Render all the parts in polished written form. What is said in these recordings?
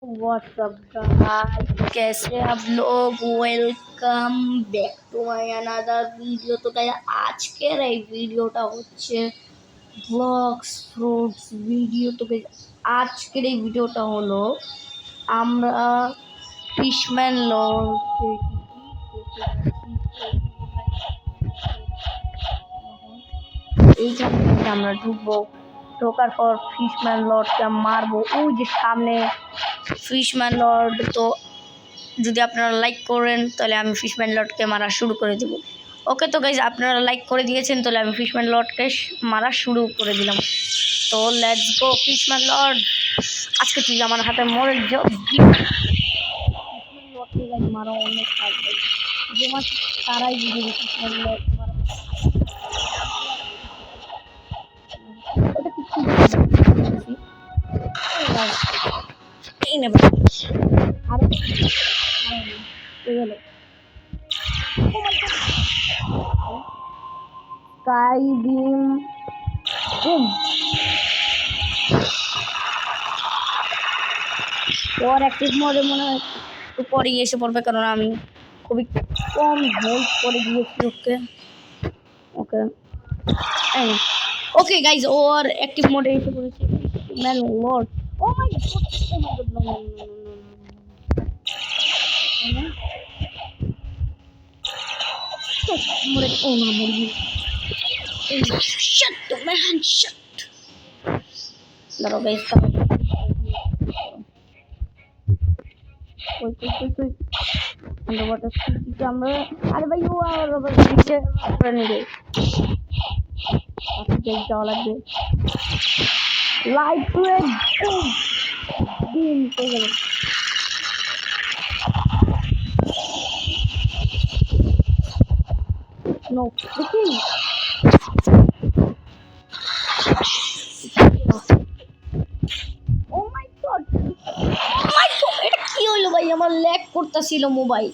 WhatsApp guys, कैसे आप लोग। Welcome back to my another video. তো গাইস আজকের এই ভিডিওটা হচ্ছে ব্লগস ফ্রুটস ভিডিও। তো গাইস আজকের এই ভিডিওটা হলো আমরা ফিশম্যান লর্ড এইখানে আমরা ঢুকবো। ঢোকার পর ফিশম্যান লর্ডকে মারবো। ওই যে সামনে ফিশম্যান লর্ড। তো যদি আপনারা লাইক করেন তাহলে আমি ফিশম্যান লর্ডকে মারা শুরু করে দেব। ওকে, তো গাইজ আপনারা লাইক করে দিয়েছেন, তাহলে আমি ফিশম্যান লর্ডকে মারা শুরু করে দিলাম। তো লেটস গো ফিশম্যান লর্ড, আজকে তুই আমার হাতে মরে যাও। ফিশম্যান লর্ডকে গাইজ মারা অনেক থাকবে, যে মাছ তারাই বুঝে ফিশম্যান লর্ড মারা। এই নেবে আর স্কাই বিম বুম। ওর অ্যাক্টিভ মোডে মনে হয় একটু পরেই এসে পড়বে, কারণ আমি খুবই কম হেল্প করে দিয়েছি ওকে। ওকে ওকে গাইজ, ওর অ্যাক্টিভ মোডে এসে পড়েছে ম্যান লর্ড। ও মাই গড, ও মাই গড, নো মরে। ও না, মরে। Shut the man, shut. দাঁড়াও গাইজ, কই আন্ডারওয়াটার সিটি আমরা। আরে ভাই, ও আর নিচে করে নেবে। যাওয়া লাগবে। লাইট রেড ডিম হয়ে গেল। নো দেখি। ও মাই গড, এটা কি হইলো ভাই? আমার ল্যাগ করতেছিল মোবাইল।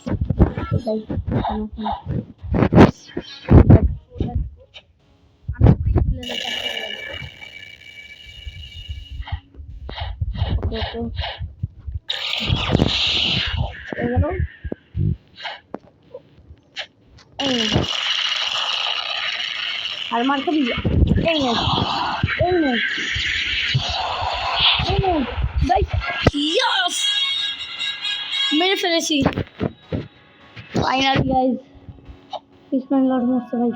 আর মারতে দিই। এই নে ভাই, ইয়েস মেরে ফেলেছি ফাইনালি গাইজ। ফিশম্যান লর্ড মরছে ভাই।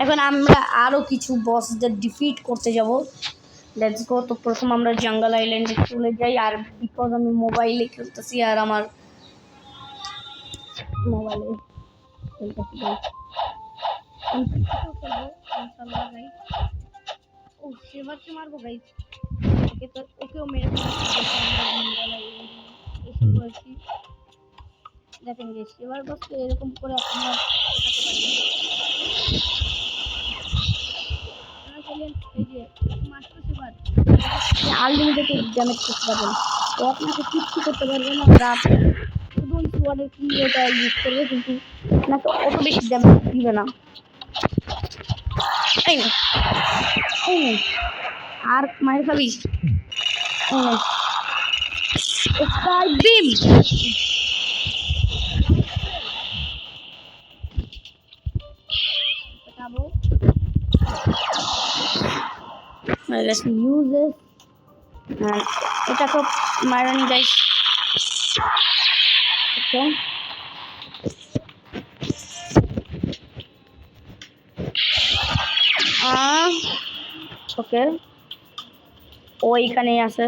এখন আমরা আরো কিছু বসদের ডিফিট করতে যাব। Let's go. তো প্রথম আমরা জঙ্গল আইল্যান্ডে চলে যাই। আর বিকজ আমি মোবাইলে খেলতেছি আর আমার মোবাইলে খেলতেছি গাইজ। ও সেবারকে মারবো গাইজ। ওকে, তো ওকেও মেরে ফেলেছি। দেখেন যে সেবার বসকে এরকম করে আপনারা এই যে মাত্র সেবার আনলিমিটেড ড্যামেজ করতে পারবেন। তো আপনাকে কিচ্ছু করতে পারবেন না। রাত শুধু সোয়ার্ডের কি এটা ইউজ করবে, কিন্তু আপনাকে অত বেশি ড্যামেজ দিবে না। এই আর মায়ের খাবি। Sky beam let's use it. এটা তো মারন গাইস। ওকে, ওকে ওইখানেই আছে।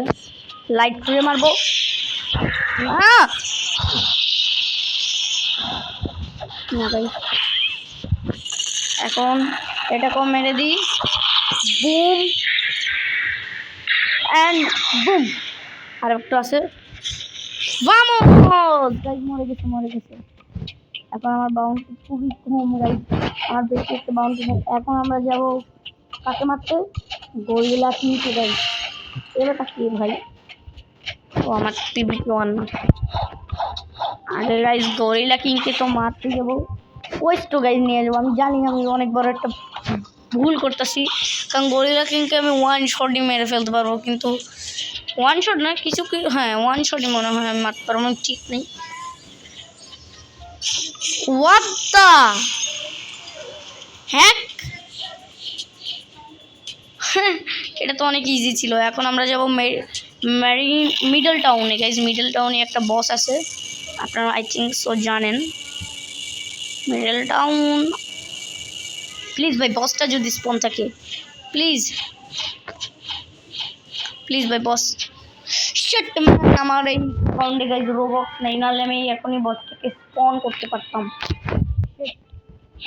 লাইট করে মারবো। না গাইস, এখন এটাকেও মেরে দিই। Broom and broom. আর একটা আছে। ভামোস গাইস, মরে গেছে। এখন আমার বাউন্টি খুবই কম গাইস, আমার বেশি একটা বাউন্টি নেই। এখন আমরা যাব কাকে মারতে? গরিলা কিংকে গাইস। এবারটা কি ভাই? ও আমার পিভিপি ওয়ান না। আরে গাইস, গরিলা কিংকে তো মারতে যাবো। ওয়েস্ট গাইস নিয়ে যাবো। আমি জানি আমি অনেক বড় একটা ভুল করতেছি, কারণ গরিলা কিংকে আমি ওয়ান শটই মেরে ফেলতে পারবো, কিন্তু ওয়ান শট না কিছু কি, হ্যাঁ ওয়ান শটই মনে হয়, আমি মারতে পারবো ঠিক নেই। হোয়াট দ্য হ্যাক, এটা তো অনেক ইজি ছিল। এখন আমরা যাব মিডল টাউনে গাইজ। মিডল টাউনে একটা বস আছে, আপনারা আই থিঙ্ক সো জানেন। মিডল টাউন প্লিজ ভাই, বসটা যদি স্পন থাকে প্লিজ প্লিজ ভাই বস। শিট ম্যান, আমার এই অ্যাকাউন্টে গাইজ রোবক্স নেই, নাহলে আমি এখনই বসটাকে স্পন করতে পারতাম।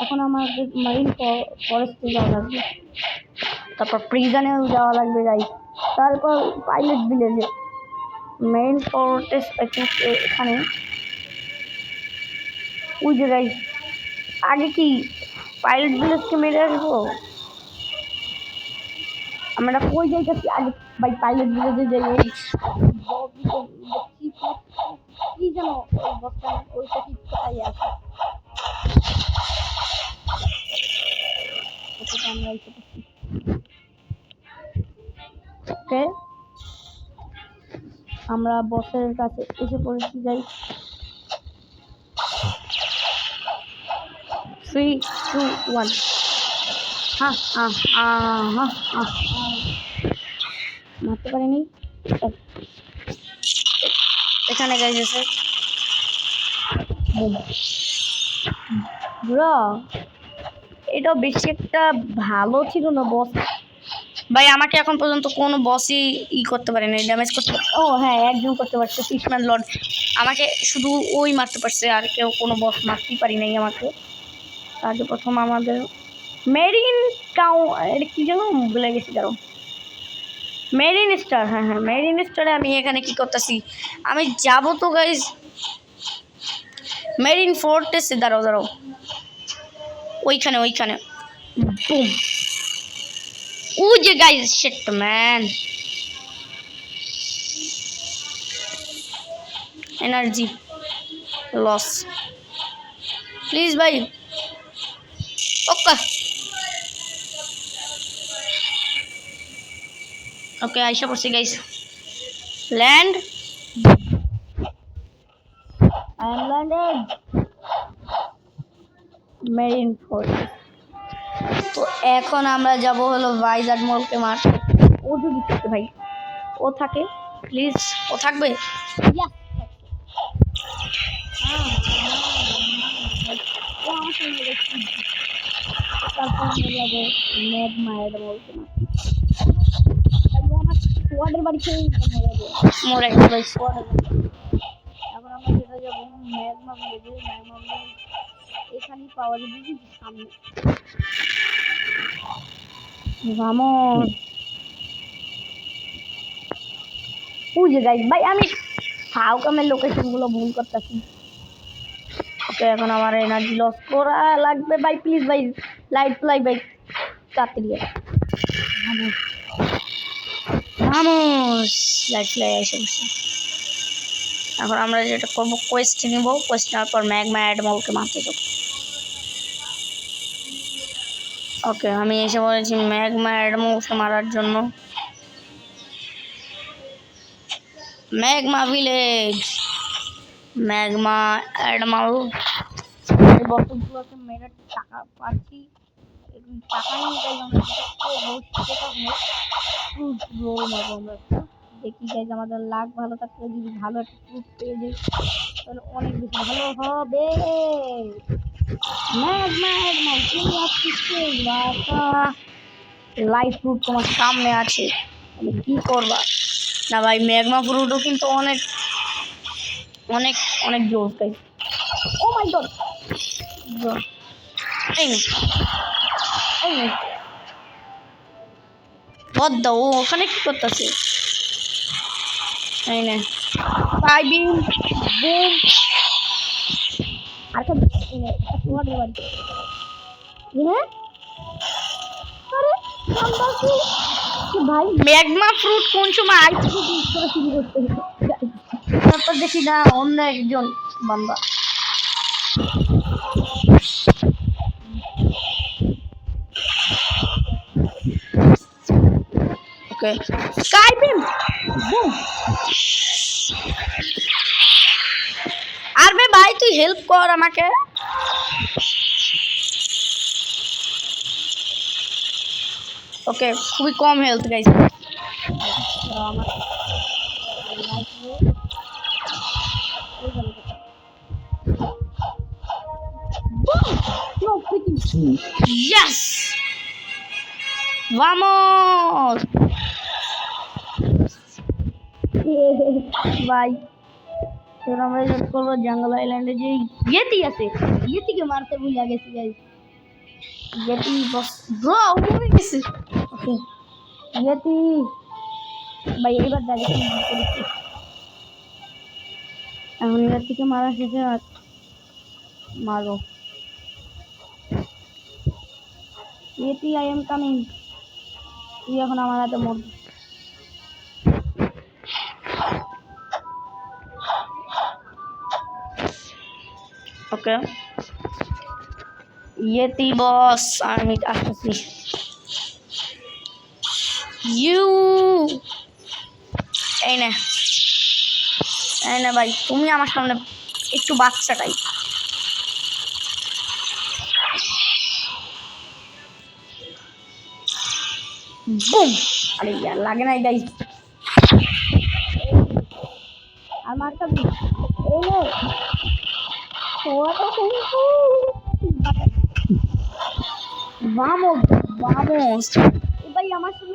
এখন আমাদের মারিন ফরেস্টে যাওয়া লাগবে, তারপর প্রিজনেও যাওয়া লাগবে গাইজ, তারপর পাইলট ভিলেজে। মেইন ফোর্ট্রেস এখানে ওই যে গাইজ, আগে কি পাইলট ভিলেজকে মেরে আসবো? আমরা কই যাইতেছি আগে ভাই, পাইলট ভিলেজে যাই। কি যেন ওইটা কি কোথায় আছে? আমরা বসের কাছে এসে পড়েছি যাই। 3, 2, 1। মারতে পারিনি। এখানে গাইছে স্যার, এটা বেশি একটা ভালো ছিল না বস ভাই। আমাকে এখন পর্যন্ত কোনো বসই করতে পারেনি, ড্যামেজ করতে পারে। ও হ্যাঁ, একজন করতে পারছে, ফিশম্যান লর্ড। আমাকে শুধু ওই মারতে পারছে, আর কেউ কোনো বস মারতেই পারি নাই আমাকে। আগে প্রথম আমাদের মেরিন এটা কি যেন ভুলে গেছি, কারণ মেরিন স্টার। হ্যাঁ মেরিন স্টারে আমি এখানে কি করতেছি, আমি যাবো তো গাইজ মেরিন ফোর্ট্রেসে। দাঁড়াও ওইখানে বুম। ও যে guys, shit man, energy loss please ভাই। ওকে আইসা পড়ছি guys, land. I am landed marine fortress. তো এখন আমরা যাব হলো ভাইজাগ মলকে মারতে। ও যদি থাকে ভাই, ও থাকে প্লিজ, ও থাকবে। তারপর আমরা যাবো ম্যাগমায়ের মলকে মারতে। স্কোয়াডের বাড়িতে মরে গেছে ভাই, স্কোয়াডের বাড়ি। এখন আমরা যেটা যাবো ম্যাগমা ভিলেজে। ম্যাগমা ভিলেজ এখানেই পাওয়া যাবে, সামনে। ভামোস ওই যে গাইস ভাই, আমি ফাউকামের লোকেশনগুলো ভুল করতেছি। ওকে এখন আমার এনার্জি লস করা লাগবে ভাই, প্লিজ ভাই লাইট ফ্লাই ভাই, তাড়াতাড়ি ভামোস। লাইট ফ্লাই এসে বসে। এখন আমরা যেটা করবো, কোয়েস্ট নিব, কোয়েস্ট নেওয়ার পর ম্যাগমা অ্যাডমলকে মারতে যাবো। ওকে আমি এসে বলেছি ম্যাগমা অ্যাডমলকে মারার জন্য। ম্যাগমা ভিলেজ, ম্যাগমা অ্যাডমল। এই বছরগুলোতে মেরে টাকা পাচ্ছি, টাকা নিয়ে যাই আমরা। দেখি গাইজ আমাদের লাখ ভালো থাকলে যদি ভালো একটা ফ্রুট পেয়ে যাই তাহলে অনেক বেশি ভালো হবে। লাইফ ফ্রুট তোমার সামনে আছে, তুমি কি করবা? না ভাই, ম্যাগমা ফ্রুটও কিন্তু অনেক অনেক অনেক জোর গাইজ। ও মাই গড, ও ওখানে কি করতেছে? এই নে ফাইবিং বুম। আর স্কোয়াডের বাড়ি। হ্যাঁ ভাই, ম্যাগমা ফ্রুট কোন সময় আইস ফ্রুট ইউজ করে শুরু করতে হবে? তারপর দেখি না অন্য একজন বান্দা। ওকে স্কাই বিম বুম। আরে ভাই তুই হেল্প কর আমাকে। ওকে খুবই কম হেলথ গাইস। Yes! Vamos! ভাই তোর আমরা যেটা করবো জঙ্গল আইল্যান্ডে যে ইয়েতি আছে, ইয়েতিকে মারতে ভুলে গেছি গাইস। ইয়েতি ব্রো মরে গেছে। ওকে ইয়েতি ভাই এইবার ডাইরেক্ট করেছি। এখন ইয়েতিকে মারা শেষে মারো। Yeti I am coming. তুই এখন আমার হাতে মরবি। ওকে ইয়েতি বস আমি আসতেছি। ইউ এই না ভাই তুমি আমার সামনে একটু বাচ্চাটাই। বুম আরে ইয়ার লাগে নাই গাইস। আর মারটা এই নে ভামোস ভামোস ভাই আমার সাথে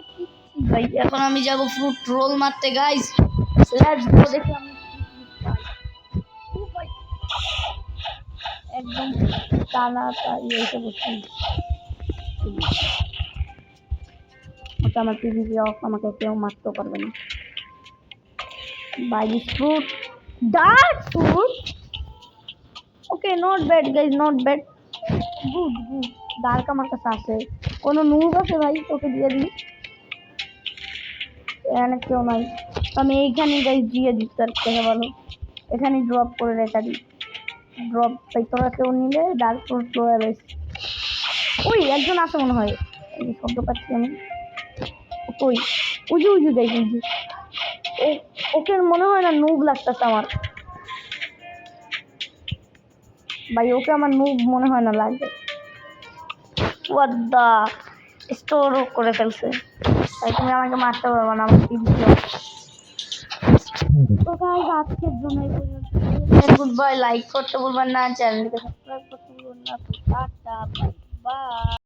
ভাই এখন আমি যাব ফ্রুট রোল মারতে গাইস। লেটস গো দেখি আমি একদম তাড়াতাড়ি এসে বসছি। ওটা আমার টিভি অফ, আমাকে কেউ মারতে পারবে না। Buy this fruit dark fruit. Okay not bad guys not bad good good. Dark আমার কাছে আছে। কোনো নুব আছে ভাই তোকে দিয়ে দিই। এখানে কেউ নাই আমি এইখানে গাইস দিয়ে দিই। তার থেকে ভালো এখানে ড্রপ করে রেখে দিই। ড্রপ তাই তোরা কেউ নিলে ডার্ক ফ্রুট রয়ে গেছে। ওই একজন আছে মনে হয়, এই শব্দ পাচ্ছি আমি। ওই উজু উজু যাই উজু। ওকে মনে হয় না নুব লাগতেছে আমার ভাই। ওকে আমার নুব মনে হয় না লাগবে। হোয়াট দা স্টোর করে ফেলছে। তাই তুমি আমাকে মারতে পারবে না আমার টিভি। তো গাইস আজকের জন্য এই পর্যন্ত। Good bye. লাইক করতে ভুলবেন না, চ্যানেলকে সাবস্ক্রাইব করতে ভুলবেন না। Tata bye bye.